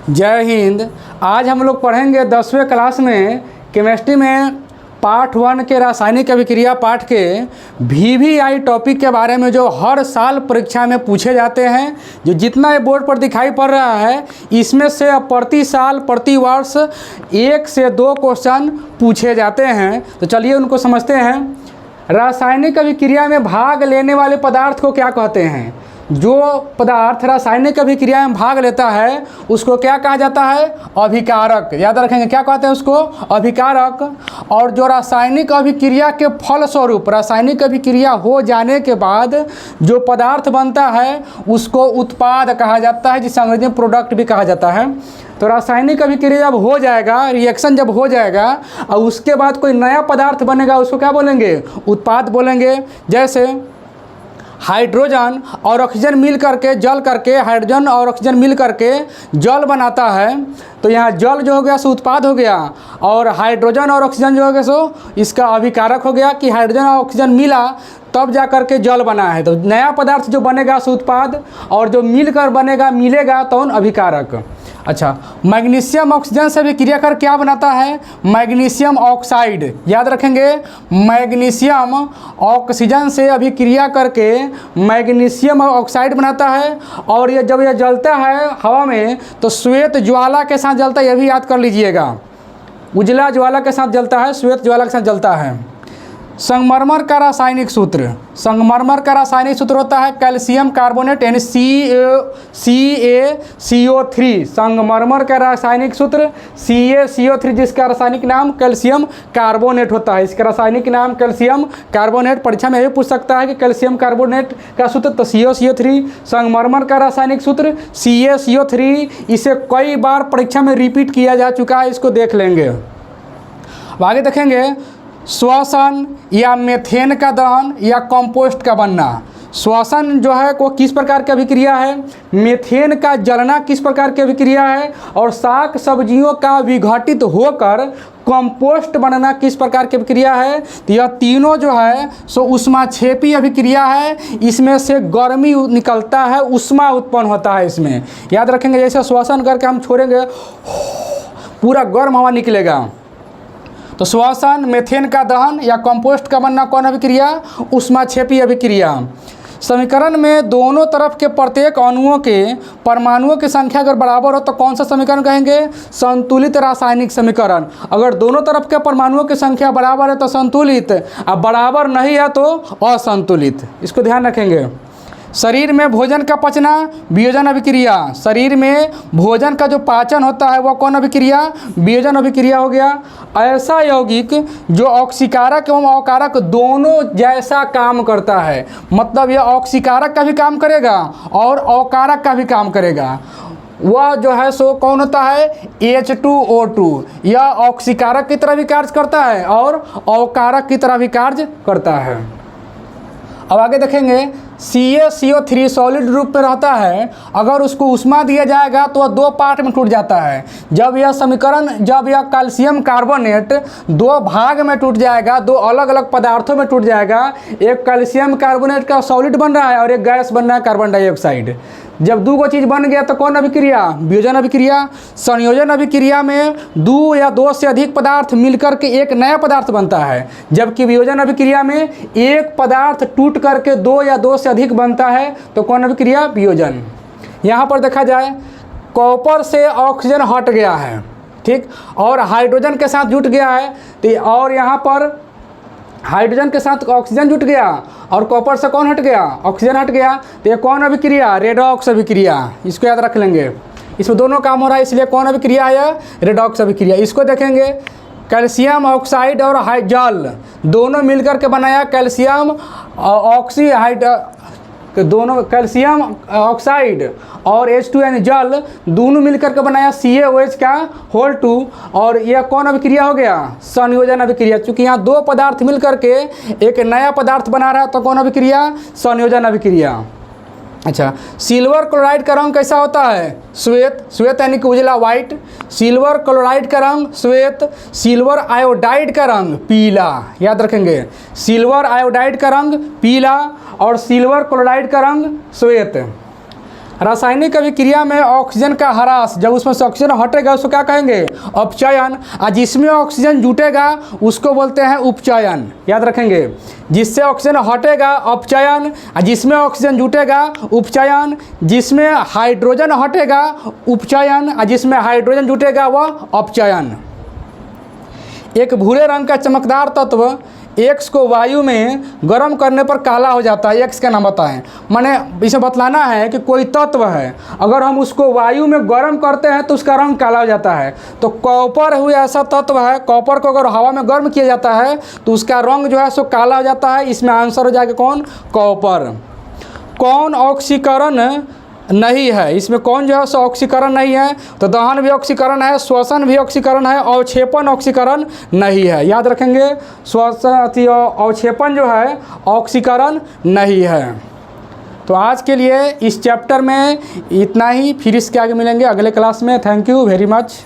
जय हिंद। आज हम लोग पढ़ेंगे 10वें क्लास में केमिस्ट्री में पार्ट 1 के रासायनिक अभिक्रिया पाठ के VVI टॉपिक के बारे में, जो हर साल परीक्षा में पूछे जाते हैं। जो जितना ये बोर्ड पर दिखाई पड़ रहा है, इसमें से प्रति साल प्रति वर्ष 1 से 2 क्वेश्चन पूछे जाते हैं। तो चलिए उनको समझते हैं। रासायनिक अभिक्रिया में भाग लेने वाले पदार्थ को क्या कहते हैं? जो पदार्थ रासायनिक अभिक्रिया में भाग लेता है उसको क्या कहा जाता है? अभिकारक। याद रखेंगे, क्या कहते हैं उसको? अभिकारक। और जो रासायनिक अभिक्रिया के फलस्वरूप, रासायनिक अभिक्रिया हो जाने के बाद जो पदार्थ बनता है उसको उत्पाद कहा जाता है, जिसे अंग्रेजी में प्रोडक्ट भी कहा जाता है। तो रासायनिक अभिक्रिया जब हो जाएगा, रिएक्शन जब हो जाएगा और उसके बाद कोई नया पदार्थ बनेगा, उसको क्या बोलेंगे? उत्पाद बोलेंगे। जैसे हाइड्रोजन और ऑक्सीजन मिल करके जल करके, हाइड्रोजन और ऑक्सीजन मिल करके जल बनाता है, तो यहाँ जल जो हो गया सो उत्पाद हो गया, और हाइड्रोजन और ऑक्सीजन जो हो गया सो इसका अभिकारक हो गया कि हाइड्रोजन और ऑक्सीजन मिला तब जा कर के जल बना है। तो नया पदार्थ जो बनेगा सो उत्पाद, और जो मिलकर बनेगा मिलेगा तो अभिकारक। अच्छा, मैग्नीशियम ऑक्सीजन से अभिक्रिया कर क्या बनाता है? Magnesium oxide. याद रखेंगे, मैग्नीशियम ऑक्सीजन से अभिक्रिया करके मैग्नीशियम ऑक्साइड बनाता है, और ये जब यह जलता है हवा में तो श्वेत ज्वाला के साथ जलता है। यह भी याद कर लीजिएगा, उजला ज्वाला के साथ जलता है, श्वेत ज्वाला के साथ जलता है। संगमरमर का रासायनिक सूत्र, संगमरमर का रासायनिक सूत्र होता है कैल्शियम कार्बोनेट, यानी CaCO3। संगमरमर का रासायनिक सूत्र CaCO3, जिसका रासायनिक नाम कैल्शियम कार्बोनेट होता है। इसका रासायनिक नाम कैल्शियम कार्बोनेट। परीक्षा में यही पूछ सकता है कि कैल्शियम कार्बोनेट का सूत्र, तो CaCO3। संगमरमर का रासायनिक सूत्र CaCO3। इसे कई बार परीक्षा में रिपीट किया जा चुका है, इसको देख लेंगे। आगे देखेंगे, श्वसन या मेथेन का दहन या कंपोस्ट का बनना। श्वसन जो है वो किस प्रकार की अभिक्रिया है? मेथेन का जलना किस प्रकार की अभिक्रिया है? और शाक सब्जियों का विघटित होकर कंपोस्ट बनना किस प्रकार की अभिक्रिया है? तो यह तीनों जो है सो ऊष्माक्षेपी अभिक्रिया है। इसमें से गर्मी निकलता है, ऊष्मा उत्पन्न होता है इसमें। याद रखेंगे, जैसे श्वसन करके हम छोड़ेंगे पूरा गर्म हवा निकलेगा। तो श्वसन, मेथेन का दहन या कंपोस्ट का बनना कौन अभिक्रिया? ऊष्माक्षेपी अभिक्रिया। समीकरण में दोनों तरफ के प्रत्येक अणुओं के परमाणुओं की संख्या अगर बराबर हो तो कौन सा समीकरण कहेंगे? संतुलित रासायनिक समीकरण। अगर दोनों तरफ के परमाणुओं की संख्या बराबर है तो संतुलित, अब बराबर नहीं है तो असंतुलित। इसको ध्यान रखेंगे। शरीर में भोजन का पचना, वियोजन अभिक्रिया। शरीर में भोजन का जो पाचन होता है वह कौन अभिक्रिया? वियोजन अभिक्रिया हो गया। ऐसा यौगिक जो ऑक्सीकारक एवं अकारक दोनों जैसा काम करता है, मतलब यह ऑक्सीकारक का भी काम करेगा और अकारक का भी काम करेगा, वह जो है सो कौन होता है? H2O2। यह ऑक्सीकारक की तरह भी कार्य करता है और अकारक की तरह भी कार्य करता है। अब आगे देखेंगे, CaCO3 सॉलिड रूप में रहता है। अगर उसको ऊष्मा दिया जाएगा तो वह 2 पार्ट में टूट जाता है। जब यह समीकरण, जब यह कैल्शियम कार्बोनेट 2 भाग में टूट जाएगा, 2 अलग अलग पदार्थों में टूट जाएगा। एक कैल्शियम कार्बोनेट का सॉलिड बन रहा है और एक गैस बन रहा है कार्बन डाइऑक्साइड। जब 2 चीज़ बन गया तो कौन अभिक्रिया? वियोजन अभिक्रिया। संयोजन अभिक्रिया में 2 या 2 से अधिक पदार्थ मिलकर के एक नया पदार्थ बनता है, जबकि वियोजन अभिक्रिया में एक पदार्थ टूट करके 2 या 2 से अधिक बनता है, तो कौन अभिक्रिया? वियोजन। यहाँ पर देखा जाए, कॉपर से ऑक्सीजन हट गया है, ठीक, और हाइड्रोजन के साथ जुट गया है, तो और यहाँ पर हाइड्रोजन के साथ ऑक्सीजन जुट गया और कॉपर से कौन हट गया? ऑक्सीजन हट गया। तो ये कौन अभिक्रिया? रेडॉक्स अभिक्रिया। इसको याद रख लेंगे, इसमें दोनों काम हो रहा है, इसलिए कौन अभिक्रिया है? रेडॉक्स अभिक्रिया। इसको देखेंगे, कैल्शियम ऑक्साइड और जल दोनों मिलकर के बनाया कैल्शियम ऑक्सीहाइड, दोनों कैल्शियम ऑक्साइड और H2 यानी जल दोनों मिलकर के बनाया CaOH का होल 2, और यह कौन अभिक्रिया हो गया? संयोजन अभिक्रिया। चूँकि यहाँ 2 पदार्थ मिलकर के एक नया पदार्थ बना रहा है तो कौन अभिक्रिया? संयोजन अभिक्रिया। अच्छा, सिल्वर क्लोराइड का रंग कैसा होता है? श्वेत। श्वेत यानी कि उजला, वाइट। सिल्वर क्लोराइड का रंग श्वेत। सिल्वर आयोडाइड का रंग पीला। याद रखेंगे, सिल्वर आयोडाइड का रंग पीला और सिल्वर क्लोराइड का रंग श्वेत। रासायनिक अभिक्रिया में ऑक्सीजन का ह्रास, जब उसमें से ऑक्सीजन हटेगा उसको क्या कहेंगे? अपचयन। और जिसमें ऑक्सीजन जुटेगा उसको बोलते हैं उपचयन। याद रखेंगे, जिससे ऑक्सीजन हटेगा अपचयन, और जिसमें ऑक्सीजन जुटेगा उपचयन, जिसमें हाइड्रोजन हटेगा उपचयन, और जिसमें हाइड्रोजन जुटेगा वह अपचयन। एक भूरे रंग का चमकदार तत्व एक्स को वायु में गर्म करने पर काला हो जाता है। एक्स का नाम बताएं। माने इसे बतलाना है कि कोई तत्व है, अगर हम उसको वायु में गर्म करते हैं तो उसका रंग काला हो जाता है। तो कॉपर हुआ ऐसा तत्व है, कॉपर को अगर हवा में गर्म किया जाता है तो उसका रंग जो है सो काला हो जाता है। इसमें आंसर हो जाएगा कौन? कॉपर। कौन ऑक्सीकरण नहीं है? इसमें कौन जो है सो ऑक्सीकरण नहीं है? तो दहन भी ऑक्सीकरण है, श्वसन भी ऑक्सीकरण है, अवक्षेपण ऑक्सीकरण नहीं है। याद रखेंगे, श्वसन अवक्षेपण जो है ऑक्सीकरण नहीं है। तो आज के लिए इस चैप्टर में इतना ही, फिर इसके आगे मिलेंगे अगले क्लास में। Thank you very much.